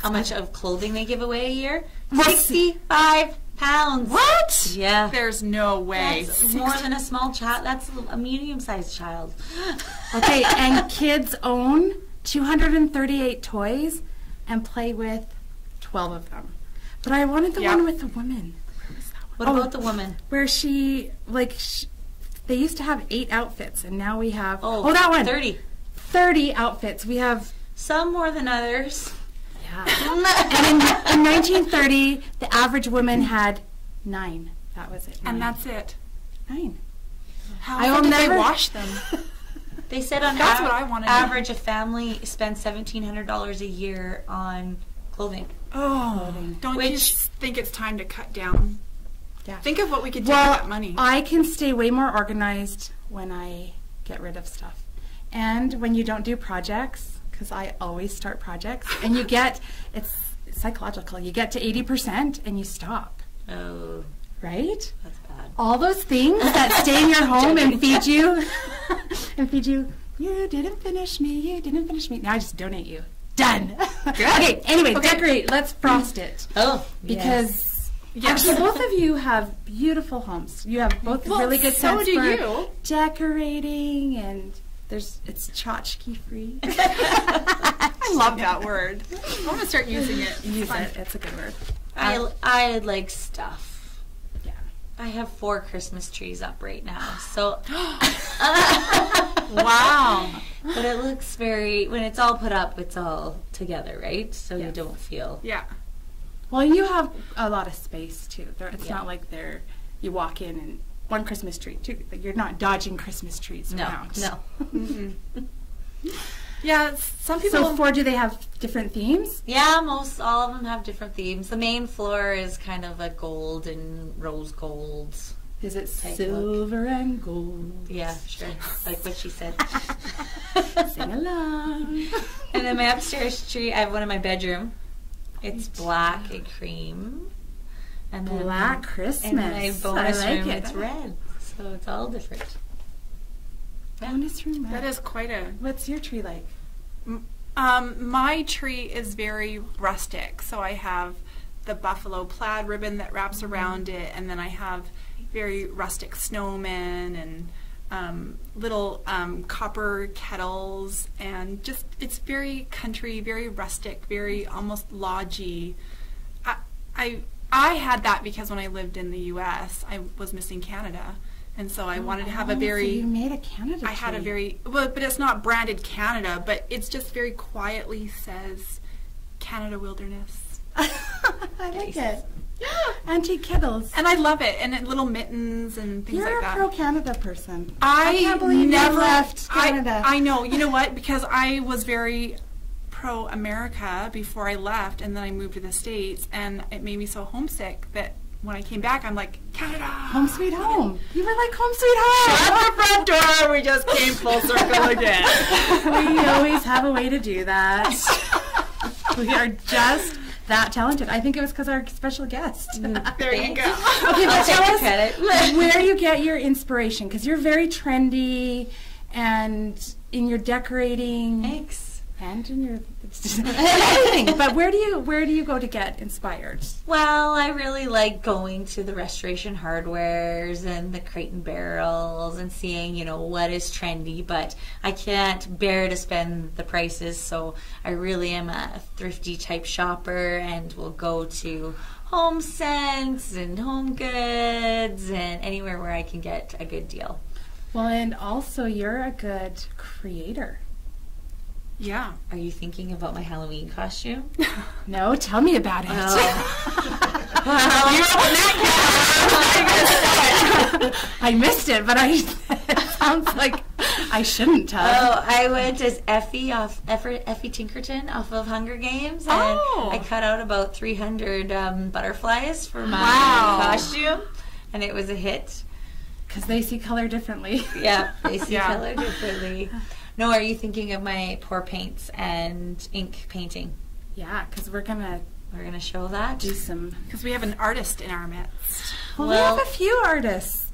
How much of clothing they give away a year? Well, 65 pounds. What? Yeah. There's no way. That's more than a small child. That's a medium-sized child. Okay, and kids own 238 toys and play with 12 of them. But I wanted the Yep. one with the woman. Where was that one? What Oh, about the woman? where she, they used to have 8 outfits, and now we have, Oh, that one. 30. 30 outfits. We have, Some more than others. yeah. And in 1930, the average woman had 9. That was it. And 9. that's it. 9. How I will often do they never- wash them? They said on That's what I wanna know. average, a family spends $1,700 a year on clothing. Oh, don't you Which- think it's time to cut down? Yeah. Think of what we could do with that money. I can stay way more organized when I get rid of stuff. And when you don't do projects, because I always start projects, and you get, it's psychological, you get to 80% and you stop, Oh, right? that's bad. All those things that stay in your home and feed you, you didn't finish me. Now I just donate you. Done. Okay, anyway, decorate. Let's frost it. Oh, Because Yes. actually, both of you have beautiful homes. You have both Well, really good so sense do for you. decorating, and it's tchotchke free. I love that word. I'm going to start using it. Use Fun. it. It's a good word. I like stuff. Yeah. I have 4 Christmas trees up right now, so Wow. but it looks very, when it's all put up, it's all together, right? So you Yes. don't feel. Yeah. Well, you have a lot of space too. It's Yeah. not like you walk in and one Christmas tree. You're not dodging Christmas trees No, around. no. Yeah, some people... So, do they have different themes? Yeah, all of them have different themes. The main floor is kind of a gold and rose gold. Is it Take a silver and gold? Yeah, sure. Like what she said. Sing along. And then my upstairs tree, I have one in my bedroom. It's black and cream. And then Black Christmas. And my bonus I like room, it. it's red. So it's all different. Bonus room. That is quite a... What's your tree like? My tree is very rustic, so I have the buffalo plaid ribbon that wraps around it, and then I have very rustic snowmen and little copper kettles, and just it's very country, very rustic, very almost lodgy. I had that because when I lived in the U.S., I was missing Canada, and so I wanted to have a very. So you made a Canada. I had a very well, but it's not branded Canada, but it's just very quietly says Canada Wilderness. I like it. Antique kettles. And I love it, and little mittens and things You're like that. You're a pro-Canada person. I can't believe never you left Canada. I know. You know what? Because I was very pro-America before I left, and then I moved to the States, and it made me so homesick that when I came back, I'm like, Canada. Home sweet home. You were like home sweet home. Shut the front door. We just came full circle again. We always have a way to do that. We are just that talented. I think it was because our special guest. There you go. Okay, but tell us where you get your inspiration, because you're very trendy, and in your decorating. Thanks. And in your everything. But where do you go to get inspired? Well, I really like going to the Restoration Hardwares and the Crate and Barrels and seeing, what is trendy, but I can't bear to spend the prices, so I really am a thrifty type shopper and will go to Home Sense and Home Goods and anywhere where I can get a good deal. Well, and also you're a good creator. Yeah. Are you thinking about my Halloween costume? No, tell me about it. I missed it, but it sounds like I shouldn't have. Oh, I went as Effie Tinkerton off of Hunger Games, and I cut out about 300 butterflies for my costume, and it was a hit. Because they see color differently. Yeah, they see color differently. No, are you thinking of my pour paints and ink painting? Yeah, because we're gonna show that. Do some. Because we have an artist in our midst. Well, we have a few artists.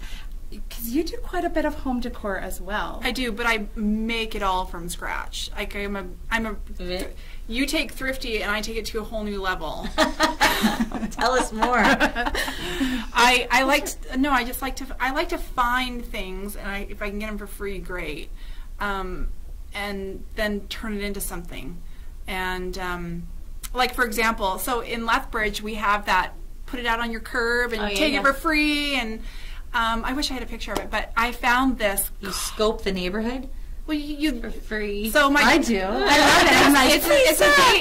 Because you do quite a bit of home decor as well. I do, but I make it all from scratch. Like you take thrifty and I take it to a whole new level. Tell us more. I like to find things, and if I can get them for free, great. And then turn it into something. And like for example, so in Lethbridge we have that put it out on your curb and take it for free, and I wish I had a picture of it, but I found this. You scope the neighborhood? Well, you for free. So I do. I love it.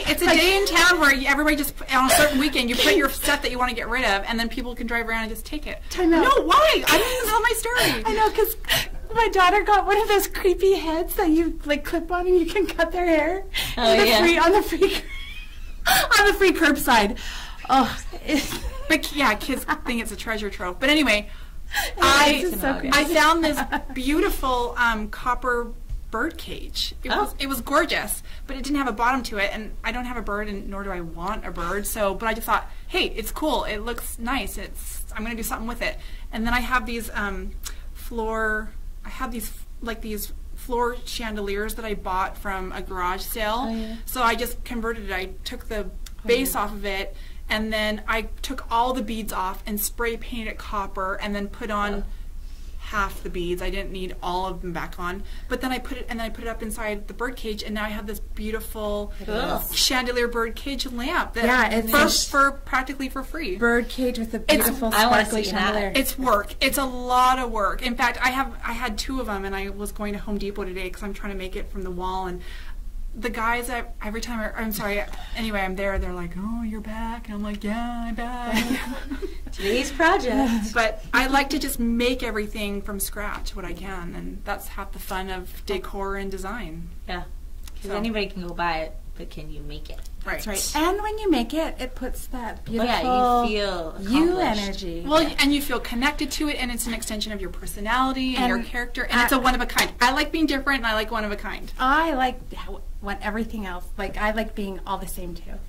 It's a day in town where everybody just on a certain weekend you put your stuff that you want to get rid of, and then people can drive around and just take it. I know. No, why? I didn't even tell my story. I know, because my daughter got one of those creepy heads that you clip on and you can cut their hair. On the free curbside. Oh, but yeah, kids think it's a treasure trove. But anyway, I found this beautiful copper bird cage. It was gorgeous, but it didn't have a bottom to it, and I don't have a bird, and nor do I want a bird. But I just thought, hey, it's cool. It looks nice. I'm going to do something with it. And then I have these these floor chandeliers that I bought from a garage sale. Oh, yeah. So I just converted it. I took the base off of it, and then I took all the beads off and spray painted it copper, and then put on half the beads. I didn't need all of them back on. But then I put it up inside the bird cage, and now I have this beautiful chandelier bird cage lamp that for practically for free. Bird cage with a beautiful sparkly chandelier. It's work. It's a lot of work. In fact, I had 2 of them, and I was going to Home Depot today because I'm trying to make it from the wall, and the guys, every time I'm there, they're like, oh, you're back. And I'm like, yeah, I'm back. Today's project. But I like to just make everything from scratch, what I can. And that's half the fun of decor and design. Yeah. Because anybody can go buy it, but can you make it? Right. That's right. And when you make it, it puts that beautiful you feel you energy. Well, and you feel connected to it, and it's an extension of your personality and your character, and it's a one of a kind. I like being different, and I like one of a kind. I want everything else. I like being all the same too.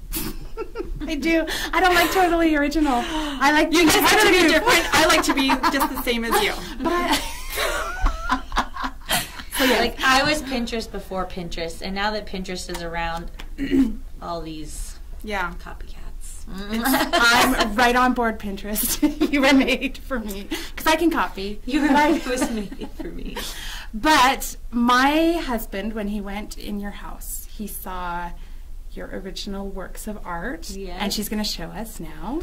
I do. I don't like totally original. I like you just like to be different. I like to be just the same as you. But I was Pinterest before Pinterest, and now that Pinterest is around, all these copycats. I'm right on board Pinterest. You were made for me because I can copy. It was made for me. But my husband, when he went in your house, he saw your original works of art, and she's going to show us now.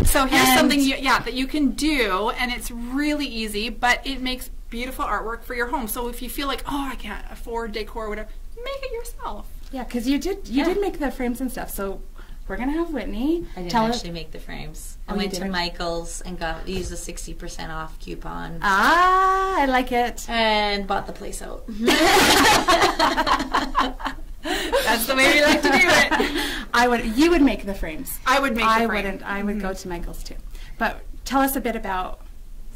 So here's something that you can do, and it's really easy, but it makes beautiful artwork for your home. So if you feel like, oh, I can't afford decor or whatever, make it yourself. Yeah, because you did make the frames and stuff. So we're going to have Whitney. I didn't actually make the frames. I went to Michael's and used a 60% off coupon. Ah, I like it. And bought the place out. That's the way we like to do it. You would make the frames. I would make the frame. I would go to Michael's too. But tell us a bit about.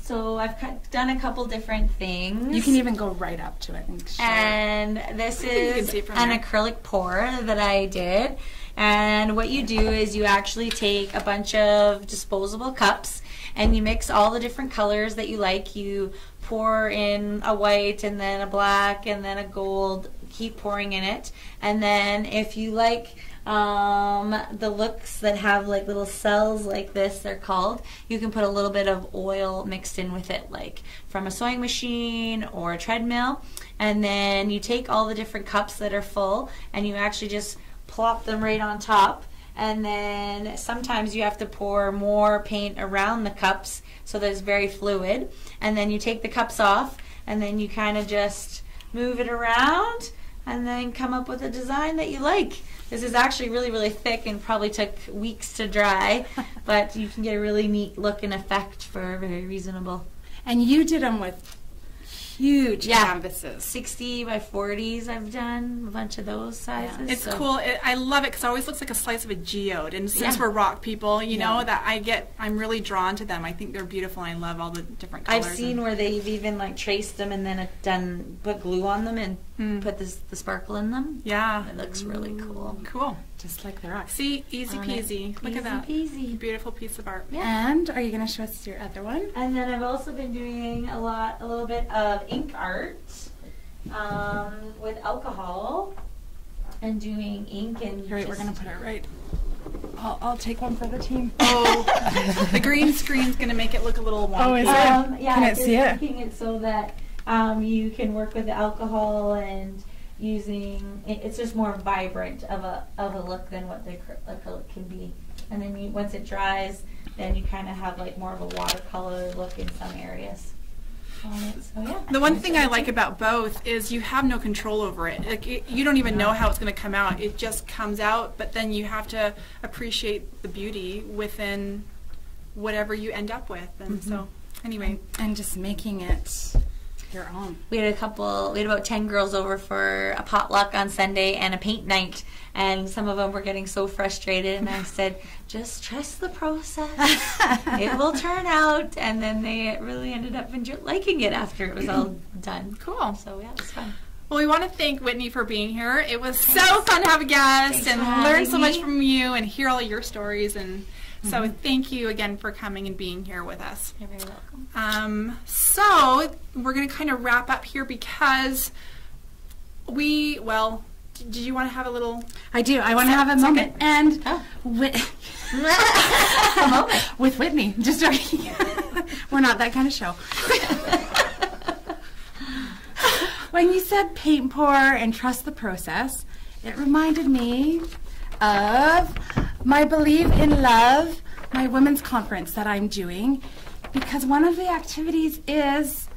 So I've done a couple different things. You can even go right up to it. And this is an acrylic pour that I did. And what you do is you actually take a bunch of disposable cups and you mix all the different colors that you like. You pour in a white and then a black and then a gold. Keep pouring in it. And then if you like the looks that have like little cells like this, they're called, you can put a little bit of oil mixed in with it, like from a sewing machine or a treadmill. And then you take all the different cups that are full and you actually just plop them right on top. And then sometimes you have to pour more paint around the cups so that it's very fluid. And then you take the cups off and then you kind of just move it around and then come up with a design that you like. This is actually really, really thick and probably took weeks to dry, but you can get a really neat look and effect for very reasonable. And you did them with huge canvases. 60 by 40s I've done, a bunch of those sizes. Yeah. It's cool. I love it because it always looks like a slice of a geode. And since we're rock people, you know, that I'm really drawn to them. I think they're beautiful and I love all the different colors. I've seen where they've even like traced them and then put glue on them and put the sparkle in them. Yeah. It looks really cool. Cool. Just like the rock. See, easy peasy. Look at that. Easy. Beautiful piece of art. Yeah. And are you going to show us your other one? And then I've also been doing a little bit of ink art with alcohol and doing ink and. Right, we're going to put it right. I'll take one for the team. Oh, the green screen's going to make it look a little wonky. Oh, is it? Yeah, can it see it? Making it so that you can work with the alcohol and using it's just more vibrant of a look than what the acrylic can be. And then once it dries, then you kind of have like more of a watercolor look in some areas on it. So yeah. The one thing I like about both is you have no control over it. Like you don't even know how it's going to come out. It just comes out, but then you have to appreciate the beauty within whatever you end up with. And so anyway, and just making it your own. We had about 10 girls over for a potluck on Sunday and a paint night, and some of them were getting so frustrated, and I said, just trust the process. It will turn out. And then they really ended up liking it after it was all done. Cool. So yeah, it was fun. Well, we want to thank Whitney for being here. It was so fun to have a guest and learn so much from you and hear all your stories. And so thank you again for coming and being here with us. You're very welcome. So we're going to kind of wrap up here because did you want to have a little? I do. I want to have a moment. And a moment with Whitney. Just we're not that kind of show. When you said paint pour and trust the process, it reminded me of my Believe in Love, my women's conference that I'm doing, because one of the activities is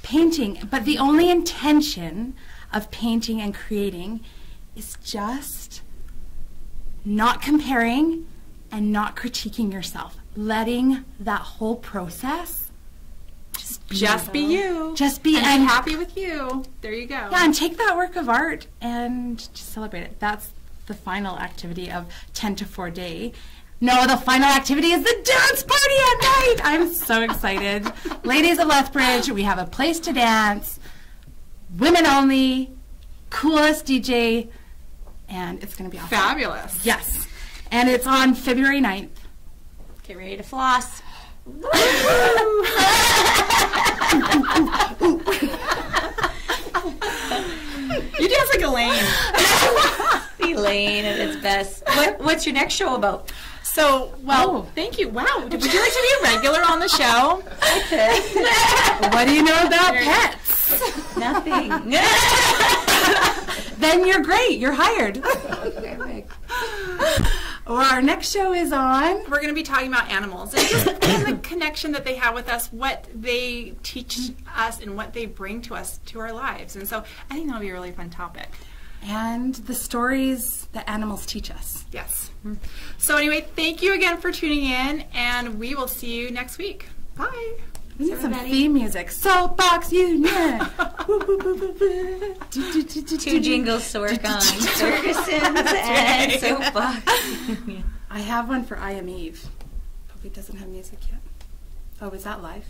painting, but the only intention of painting and creating is just not comparing and not critiquing yourself, letting that whole process just be you. Just be and happy with you. There you go. Yeah, and take that work of art and just celebrate it. That's the final activity of 10 to 4 day. No, the final activity is the dance party at night. I'm so excited. Ladies of Lethbridge, we have a place to dance. Women only. Coolest DJ. And it's going to be awesome. Fabulous. Yes. And it's on February 9th. Get ready to floss. You dance like Elaine. Elaine at its best. What's your next show about? So, thank you. Wow. Would you like to be a regular on the show? What do you know about pets? Nothing. Then you're great. You're hired. Perfect. Well, our next show is on. We're going to be talking about animals and just and the connection that they have with us, what they teach us, and what they bring to us, to our lives. And so I think that'll be a really fun topic. And the stories that animals teach us. Yes. So anyway, thank you again for tuning in, and we will see you next week. Bye. We need some theme music. Soapbox Union. Two jingles to work on. Circuses and Soapbox. I have one for I Am Eve. Probably doesn't have music yet. Oh, is that live?